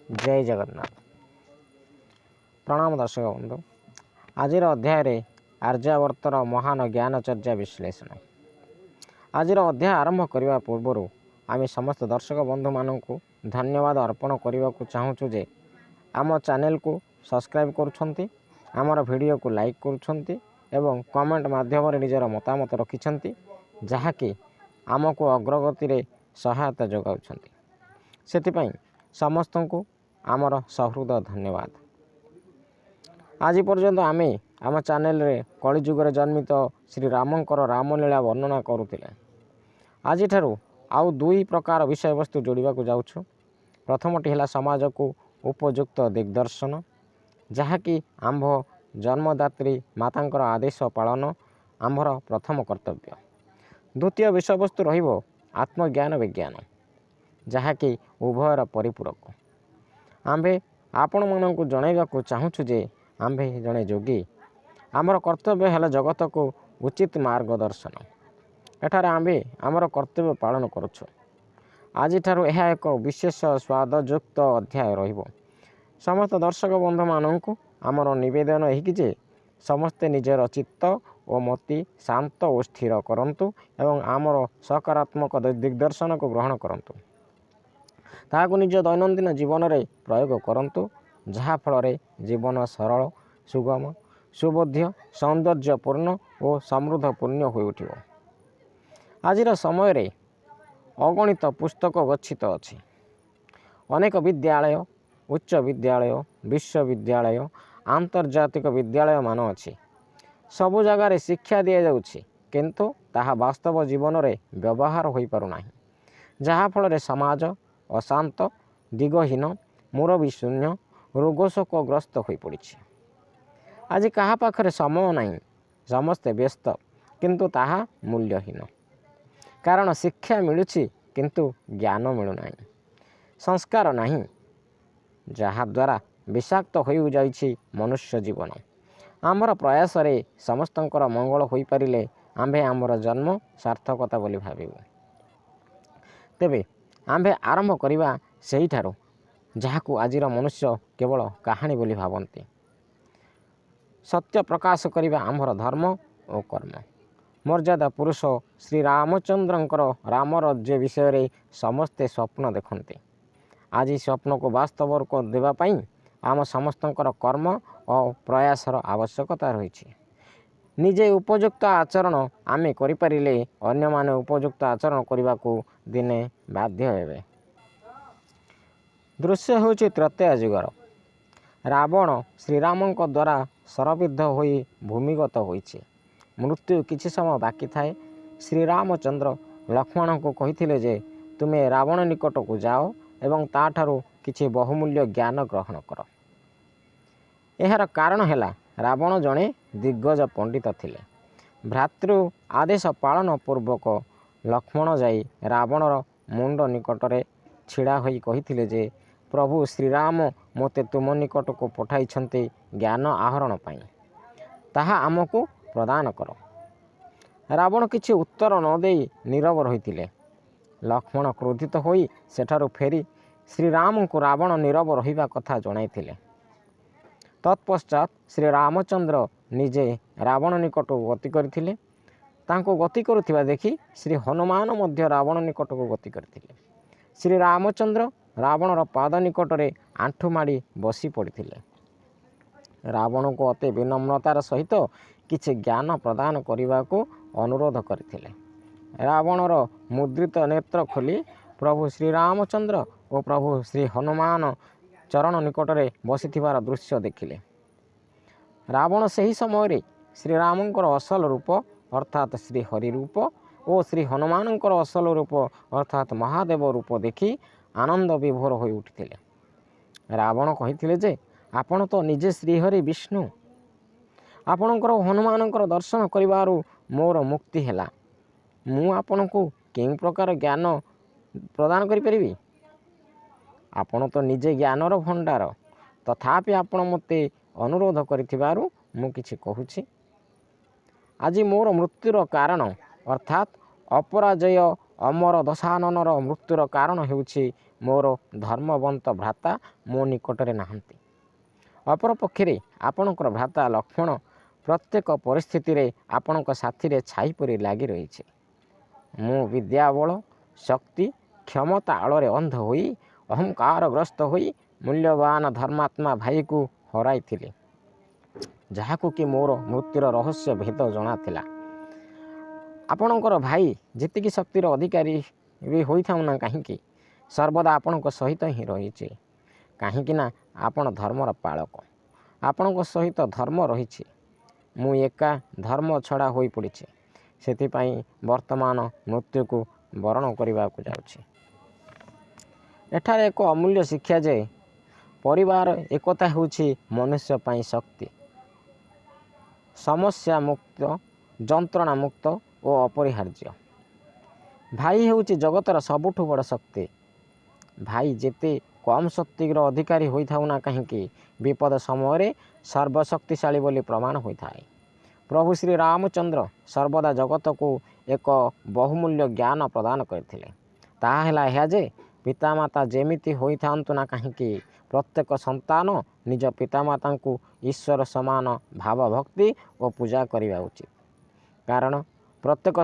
जय जगन्नाथ। प्रणाम दर्शक बंधु। आज अध्याय आर्यावर्तर महान ज्ञानचर्या विश्लेषण। आज अध्याय आरंभ करने पूर्व आम समस्त दर्शक बंधु मानक धन्यवाद अर्पण करने को चाहूँ जे आम चैनल को सब्सक्राइब करुछंती, आमर वीडियो को लाइक करुछंती एवं कमेंट माध्यम निजर मतामत रखिछंती, जहाँकि आमको अग्रगति रे सहायता जोगाउछंती। सेतिपई समस्त को आमर सहृद धन्यवाद। आज पर्यंत आमे आम चैनल रे कलिजुगर जन्मित श्री रामंकर रामलीला वर्णना करुतिले। आज आउ दुई प्रकार विषय वस्तु जोड़ा जाऊँ। प्रथमटी है समाज को उपयुक्त दिग्दर्शन, जहाँकि आंभ जन्मदात्री मातांकर आदेश पालन आंभर प्रथम कर्तव्य। द्वितीय विषय वस्तु रहिबो आत्मज्ञान विज्ञान, जहाँकि उभयर परिपूरक। आंभे आपण मानक जनइबाकू चाहूँ जे आंभे जड़े जोगी। आमर कर्तव्य है जगत को उचित मार्गदर्शन। एठार आंभे आमर कर्तव्य पालन करुछु। आज यह एक विशेष स्वादयुक्त अध्याय रहिबो। समस्त दर्शक बंधु मानक आमर निवेदन है जे समस्ते निजर चित्त और मति शांत और स्थिर करंतु एवं आमर सकारात्मक दिग्दर्शन को ग्रहण करंतु। ताहाकु निज दैनंदिन जीवन में प्रयोग करंतु, जहाँ फल जीवन सरल सुगम सुबोध्य सौंदर्यपूर्ण और समृद्ध पुण्य हो उठिबो। आजिर समय रे अगणित पुस्तक गच्छित अछि। अनेक विद्यालय, उच्च विद्यालय, विश्वविद्यालय, आंतर्जातिक विद्यालय मान अछि। सबु जगार शिक्षा दि जाउछि, किंतु ताहा वास्तव जीवन में व्यवहार हो पारु नाही, जहाँ फल समाज अशांत दिगहीन मुरबी शून्य रोगशोकग्रस्त हो पड़ी। आज कहा पाखरे समय नहीं, समस्ते व्यस्त, किंतु ताहा मूल्यहीन। कारण शिक्षा मिलुछि किंतु ज्ञान मिलुना, संस्कार नहीं, जहाँ द्वारा विषाक्त हो जाइछि मनुष्य जीवन। आमर प्रयास रे समस्तंकर मंगल हो पारिले आंभे आमर जन्म सार्थकता बोली भाविबु। तेबे आंभे आरंभ करिबा सेही ठारो, जहाँकू आजिर मनुष्य केवल कहानी बोली भावन्ति। सत्य प्रकाश करिबा आमर धर्म और कर्म। मर्यादा पुरुष श्री रामचंद्रंकर राम राज्य विषय रे समस्ते स्वप्न देखते। आज स्वप्न को वास्तव रूप देवाई आम समस्तंकर कर्म और प्रयासर आवश्यकता रही। निजे उपयुक्त आचरण आमे करिपारिले अन्य माने उपयुक्त आचरण करने को दिने बाध्य हेबे। दृश्य होछि त्रेतया युगर। रावण श्रीरामंक द्वारा शरबिद्ध होई भूमिगत होइछि। मृत्यु किछि समय बाकी थाए श्रीरामचंद्र लक्ष्मण को कहिथिले जे तुमे रावण निकट को जाओ एवं ताठारु किछि बहुमूल्य ज्ञान ग्रहण कर। एहार कारण हैला रावण जणे दिग्गज पंडित थिले। भ्रातृ आदेश पालन पूर्वक लक्ष्मण जाई रावणर मुंड निकटरे छिड़ा होई कहिथिले जे प्रभु श्रीराम मोते तुम निकट को पठाइछन्ते ज्ञान आहरण पाई, ताहा आमको प्रदान कर। रावण किछि उत्तर न देई नीरव रहिथिले। लक्ष्मण क्रोधित होई सेठारु फेरी श्रीराम को रावण नीरव रहिबा कथा जणाइथिले। तत्पश्चात श्री रामचंद्र निजे रावण निकट को गति करथिले। तांको गति करुथिबा देखि श्री हनुमान मध्य रावण निकट को गति करथिले। श्री रामचंद्र रावणर पाद निकटरे आंठु माड़ी बसी पड़िथिले। रावण को अति विनम्रतार सहित किछि ज्ञान प्रदान करने को अनुरोध करथिले। रावणर मुद्रित नेत्र खोली प्रभु श्री रामचंद्र और प्रभु श्री हनुमान चरण निकटरे बसिथिबार दृश्य देखिले। रावण सही समय श्रीरामंकर असल रूप अर्थात श्री हरि रूप और श्री हनुमानंकर असल रूप अर्थात महादेव रूप देखि आनंद विभोर हो उठिथिले। रावण कहिथिले जे आपण तो निजे श्रीहरि विष्णु, आपणकर हनुमानंकर दर्शन करिबारु मोर मुक्ति हैला। मु आपणको केउ प्रकार ज्ञान प्रदान करि परिबी? आपण तो निजे ज्ञानर भंडार, तथापि आपण मते अनुरोध करिथिबारु मु किछि कहूछि। आज मोर मृत्युर कारण अर्थात अपराजय ଅମର ଦଶାନନର ମୃତ୍ୟୁର କାରଣ ହେଉଛି ମୋର ଧର୍ମବନ୍ତ ଭ୍ରାତା ମୋ ନିକଟରେ ନାହାନ୍ତି। ଅପରପକ୍ଷରେ ଆପଣଙ୍କର ଭ୍ରାତା ଲକ୍ଷ୍ମଣ ପ୍ରତ୍ୟେକ ପରିସ୍ଥିତିରେ ଆପଣଙ୍କ ସାଥିରେ ଛାଇ ପରି ଲାଗି ରହିଛି। ମୁଁ ବିଦ୍ୟାବଳ ଶକ୍ତି କ୍ଷମତା ଆଳରେ ଅନ୍ଧ ହୋଇ ଅହଙ୍କାରଗ୍ରସ୍ତ ହୋଇ ମୂଲ୍ୟବାନ ଧର୍ମାତ୍ମା ଭାଇକୁ ହରାଇଥିଲି, ଯାହାକୁ କି ମୋର ମୃତ୍ୟୁର ରହସ୍ୟ ଭେଦ ଜଣାଥିଲା। ଆପଣଙ୍କର ଭାଇ ଯେତିକି ଶକ୍ତିର ଅଧିକାରୀ ବି ହୋଇଥାଉ ନା କାହିଁକି, ସର୍ବଦା ଆପଣଙ୍କ ସହିତ ହିଁ ରହିଛି। କାହିଁକି ନା ଆପଣ ଧର୍ମର ପାଳକ, ଆପଣଙ୍କ ସହିତ ଧର୍ମ ରହିଛି। ମୁଁ ଏକା ଧର୍ମ ଛଡ଼ା ହୋଇପଡ଼ିଛି। ସେଥିପାଇଁ ବର୍ତ୍ତମାନ ମୃତ୍ୟୁକୁ ବରଣ କରିବାକୁ ଯାଉଛି। ଏଠାରେ ଏକ ଅମୂଲ୍ୟ ଶିକ୍ଷା ଯେ ପରିବାର ଏକତା ହେଉଛି ମନୁଷ୍ୟ ପାଇଁ ଶକ୍ତି, ସମସ୍ୟା ମୁକ୍ତ, ଯନ୍ତ୍ରଣା ମୁକ୍ତ ଓ ଅପରିହାର୍ଯ୍ୟ। ଭାଇ ହେଉଛି ଜଗତର ସବୁଠୁ ବଡ଼ ଶକ୍ତି। ଭାଇ ଯେତେ କମ୍ ଶକ୍ତିର ଅଧିକାରୀ ହୋଇଥାଉ ନା କାହିଁକି, ବିପଦ ସମୟରେ ସର୍ବଶକ୍ତିଶାଳୀ ବୋଲି ପ୍ରମାଣ ହୋଇଥାଏ। ପ୍ରଭୁ ଶ୍ରୀରାମଚନ୍ଦ୍ର ସର୍ବଦା ଜଗତକୁ ଏକ ବହୁମୂଲ୍ୟ ଜ୍ଞାନ ପ୍ରଦାନ କରିଥିଲେ। ତାହା ହେଲା ଏହା ଯେ ପିତାମାତା ଯେମିତି ହୋଇଥାନ୍ତୁ ନା କାହିଁକି, ପ୍ରତ୍ୟେକ ସନ୍ତାନ ନିଜ ପିତାମାତାଙ୍କୁ ଈଶ୍ୱର ସମାନ ଭାବ ଭକ୍ତି ଓ ପୂଜା କରିବା ଉଚିତ। କାରଣ ପ୍ରତ୍ୟେକ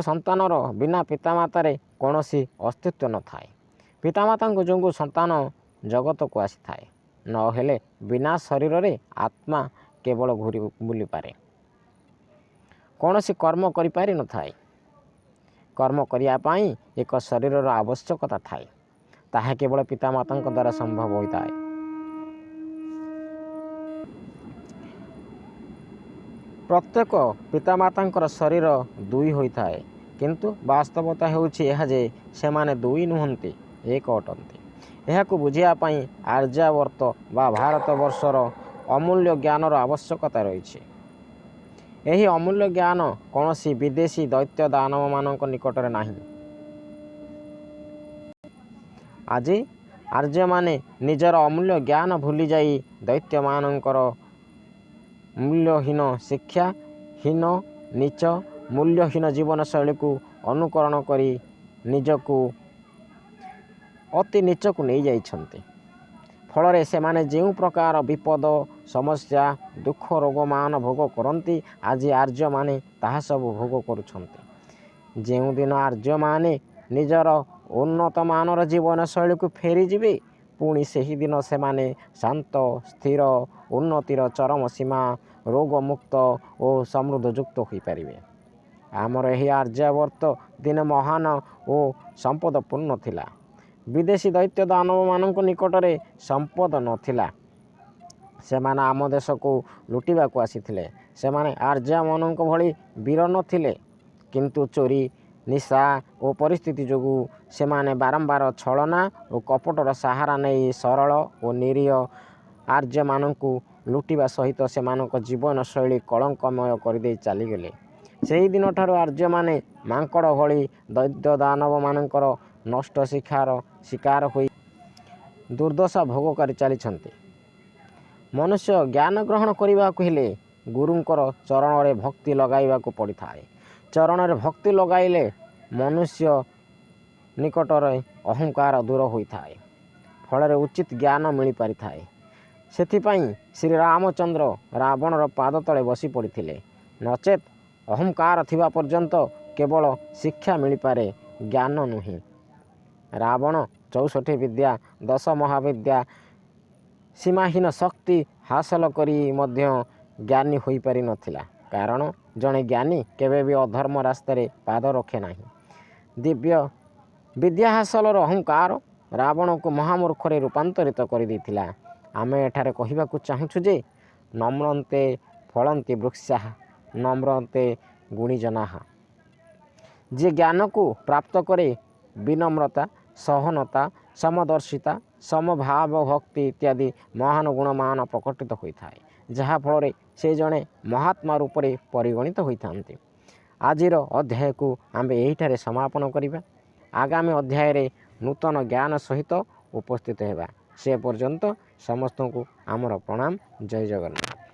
ସନ୍ତାନର ବିନା ପିତାମାତାରେ କୌଣସି ଅସ୍ତିତ୍ୱ ନଥାଏ। ପିତାମାତାଙ୍କ ଯୋଗୁଁ ସନ୍ତାନ ଜଗତକୁ ଆସିଥାଏ। ନହେଲେ ବିନା ଶରୀରରେ ଆତ୍ମା କେବଳ ଘୂରି ବୁଲିପାରେ, କୌଣସି କର୍ମ କରିପାରିନଥାଏ। କର୍ମ କରିବା ପାଇଁ ଏକ ଶରୀରର ଆବଶ୍ୟକତା ଥାଏ। ତାହା କେବଳ ପିତାମାତାଙ୍କ ଦ୍ୱାରା ସମ୍ଭବ ହୋଇଥାଏ। ପ୍ରତ୍ୟେକ ପିତାମାତାଙ୍କର ଶରୀର ଦୁଇ ହୋଇଥାଏ, କିନ୍ତୁ ବାସ୍ତବତା ହେଉଛି ଏହା ଯେ ସେମାନେ ଦୁଇ ନୁହନ୍ତି, ଏକ ଅଟନ୍ତି। ଏହାକୁ ବୁଝିବା ପାଇଁ ଆର୍ଯ୍ୟାବର୍ତ୍ତ ବା ଭାରତବର୍ଷର ଅମୂଲ୍ୟ ଜ୍ଞାନର ଆବଶ୍ୟକତା ରହିଛି। ଏହି ଅମୂଲ୍ୟ ଜ୍ଞାନ କୌଣସି ବିଦେଶୀ ଦୈତ୍ୟ ଦାନବମାନଙ୍କ ନିକଟରେ ନାହିଁ। ଆଜି ଆର୍ଯ୍ୟମାନେ ନିଜର ଅମୂଲ୍ୟ ଜ୍ଞାନ ଭୁଲିଯାଇ ଦୈତ୍ୟମାନଙ୍କର ମୂଲ୍ୟହୀନ ଶିକ୍ଷା, ହୀନ ନୀଚ ମୂଲ୍ୟହୀନ ଜୀବନଶୈଳୀକୁ ଅନୁକରଣ କରି ନିଜକୁ ଅତି ନୀଚକୁ ନେଇଯାଇଛନ୍ତି। ଫଳରେ ସେମାନେ ଯେଉଁ ପ୍ରକାର ବିପଦ ସମସ୍ୟା ଦୁଃଖ ରୋଗମାନ ଭୋଗ କରନ୍ତି, ଆଜି ଆର୍ଯ୍ୟମାନେ ତାହା ସବୁ ଭୋଗ କରୁଛନ୍ତି। ଯେଉଁଦିନ ଆର୍ଯ୍ୟମାନେ ନିଜର ଉନ୍ନତମାନର ଜୀବନଶୈଳୀକୁ ଫେରିଯିବେ, ପୁଣି ସେହିଦିନ ସେମାନେ ଶାନ୍ତ ସ୍ଥିର ଉନ୍ନତିର ଚରମ ସୀମା, ରୋଗମୁକ୍ତ ଓ ସମୃଦ୍ଧଯୁକ୍ତ ହୋଇପାରିବେ। ଆମର ଏହି ଆର୍ଯ୍ୟାବର୍ତ୍ତ ଦିନେ ମହାନ ଓ ସମ୍ପଦପୂର୍ଣ୍ଣ ଥିଲା। ବିଦେଶୀ ଦୈତ୍ୟ ଦାନବମାନଙ୍କ ନିକଟରେ ସମ୍ପଦ ନଥିଲା। ସେମାନେ ଆମ ଦେଶକୁ ଲୁଟିବାକୁ ଆସିଥିଲେ। ସେମାନେ ଆର୍ଯ୍ୟମାନଙ୍କ ଭଳି ବୀର ନଥିଲେ, କିନ୍ତୁ ଚୋରି ନିଶା ଓ ପରିସ୍ଥିତି ଯୋଗୁଁ ସେମାନେ ବାରମ୍ବାର ଛଳନା ଓ କପଟର ସାହାରା ନେଇ ସରଳ ଓ ନିରୀହ ଆର୍ଯ୍ୟମାନଙ୍କୁ ଲୁଟିବା ସହିତ ସେମାନଙ୍କ ଜୀବନଶୈଳୀ କଳଙ୍କମୟ କରିଦେଇ ଚାଲିଗଲେ। ସେହିଦିନଠାରୁ ଆର୍ଯ୍ୟମାନେ ମାଙ୍କଡ଼ ଭଳି ଦୈତ୍ୟ ଦାନବମାନଙ୍କର ନଷ୍ଟ ଶିକାର ହୋଇ ଦୁର୍ଦ୍ଦଶା ଭୋଗ କରି ଚାଲିଛନ୍ତି। ମନୁଷ୍ୟ ଜ୍ଞାନ ଗ୍ରହଣ କରିବାକୁ ହେଲେ ଗୁରୁଙ୍କର ଚରଣରେ ଭକ୍ତି ଲଗାଇବାକୁ ପଡ଼ିଥାଏ। ଚରଣରେ ଭକ୍ତି ଲଗାଇଲେ ମନୁଷ୍ୟ ନିକଟରେ ଅହଙ୍କାର ଦୂର ହୋଇଥାଏ। ଫଳରେ ଉଚିତ ଜ୍ଞାନ ମିଳିପାରିଥାଏ। ସେଥିପାଇଁ ଶ୍ରୀରାମଚନ୍ଦ୍ର ରାବଣର ପାଦ ତଳେ ବସି ପଡ଼ିଥିଲେ। ନଚେତ୍ ଅହଙ୍କାର ଥିବା ପର୍ଯ୍ୟନ୍ତ କେବଳ ଶିକ୍ଷା ମିଳିପାରେ, ଜ୍ଞାନ ନୁହେଁ। ରାବଣ 64 ବିଦ୍ୟା 10 ମହାବିଦ୍ୟା ସୀମାହୀନ ଶକ୍ତି ହାସଲ କରି ମଧ୍ୟ ଜ୍ଞାନୀ ହୋଇପାରିନଥିଲା। କାରଣ ଜଣେ ଜ୍ଞାନୀ କେବେ ବି ଅଧର୍ମ ରାସ୍ତାରେ ପାଦ ରଖେ ନାହିଁ। ଦିବ୍ୟ ବିଦ୍ୟା ହାସଲର ଅହଙ୍କାର ରାବଣକୁ ମହାମୂର୍ଖରେ ରୂପାନ୍ତରିତ କରିଦେଇଥିଲା। ଆମେ ଏଠାରେ କହିବାକୁ ଚାହୁଁଛୁ ଯେ ନମ୍ରନ୍ତେ ଫଳନ୍ତି ବୃକ୍ଷାଃ ନମ୍ରନ୍ତେ ଗୁଣିଜନାଃ। ଯିଏ ଜ୍ଞାନକୁ ପ୍ରାପ୍ତ କରେ, ବିନମ୍ରତା, ସହନତା, ସମଦର୍ଶିତା, ସମଭାବ ଭକ୍ତି ଇତ୍ୟାଦି ମହାନ ଗୁଣମାନ ପ୍ରକଟିତ ହୋଇଥାଏ, ଯାହାଫଳରେ ସେ ଜଣେ ମହାତ୍ମା ରୂପରେ ପରିଗଣିତ ହୋଇଥାନ୍ତି। ଆଜିର ଅଧ୍ୟାୟକୁ ଆମେ ଏହିଠାରେ ସମାପନ କରିବା। ଆଗାମୀ ଅଧ୍ୟାୟରେ ନୂତନ ଜ୍ଞାନ ସହିତ ଉପସ୍ଥିତ ହେବା। ସେ ପର୍ଯ୍ୟନ୍ତ ସମସ୍ତଙ୍କୁ ଆମର ପ୍ରଣାମ। ଜୟ ଜଗନ୍ନାଥ।